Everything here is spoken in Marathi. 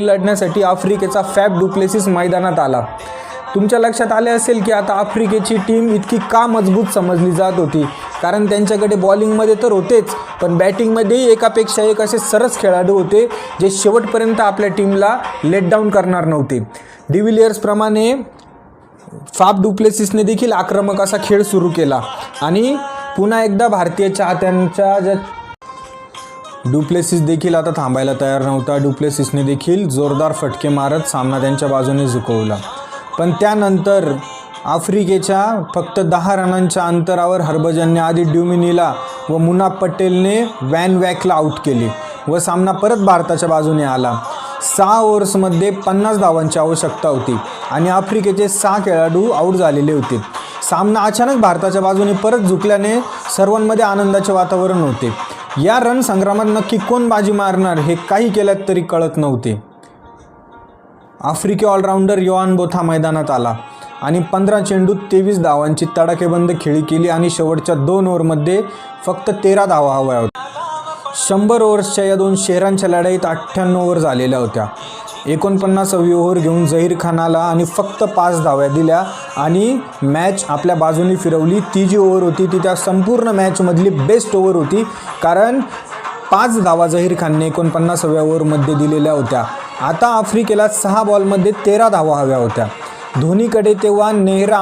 लढण्यासाठी आफ्रिकेचा फॅफ डु प्लेसिस मैदानात आला। तुमच्या लक्षात आले असेल की आता आफ्रिकेची टीम इतकी का मजबूत समजली जात होती, कारण त्यांच्याकडे बॉलिंगमध्ये तर होतेच, पण बॅटिंगमध्येही एकापेक्षा एक असे सरस खेळाडू होते जे शेवटपर्यंत आपल्या टीमला लेट डाऊन करणार नव्हते। डिव्हिलियर्सप्रमाणे फॅफ डु प्लेसिसने देखील आक्रमक असा खेळ सुरू केला आणि पुन्हा एकदा भारतीय चाहत्यांच्या डु प्लेसिस देखील आता थांबायला तयार नव्हता। डु प्लेसिसने देखील जोरदार फटके मारत सामना त्यांच्या बाजूने झुकवला, पण त्यानंतर आफ्रिकेच्या फक्त 10 रनांच्या अंतरावर हरभजनने आधी ड्युमिनीला व मुनाफ पटेलने वॅन वॅकला आऊट केले व सामना परत भारताच्या बाजूने आला। 6 ओव्हर्समध्ये 50 धावांची आवश्यकता होती आणि आफ्रिकेचे 6 खेळाडू आऊट झालेले होते। सामना अचानक भारताच्या बाजूने परत झुकल्याने सर्वांमध्ये आनंदाचे वातावरण होते। या रन संग्रामात नक्की कोण बाजी मारणार हे काही केल्यात तरी कळत नव्हते। आफ्रिकी ऑलराऊंडर योहान बोथा मैदानात आला आणि 15 चेंडूत 23 धावांची तडाखेबंद खेळी केली आणि शेवटच्या 2 ओव्हरमध्ये फक्त 13 धावा हव्या होत्या। 100 ओव्हर्सच्या या 2 शहरांच्या लढाईत 98 ओव्हर झालेल्या होत्या। 49वी ओव्हर घेऊन झहीर खानला आणि फक्त 5 धावा दिल्या आणि मॅच आपल्या बाजूने फिरवली। ती जी ओव्हर होती ती त्या संपूर्ण मॅचमधली बेस्ट ओव्हर होती, कारण 5 धावा झहीर खानने 49व्या ओव्हरमध्ये दिलेल्या होत्या। आता आफ्रिकेला 6 बॉलमध्ये 13 धावा हव्या होत्या। धोनीकडे तेव्हा नेहरा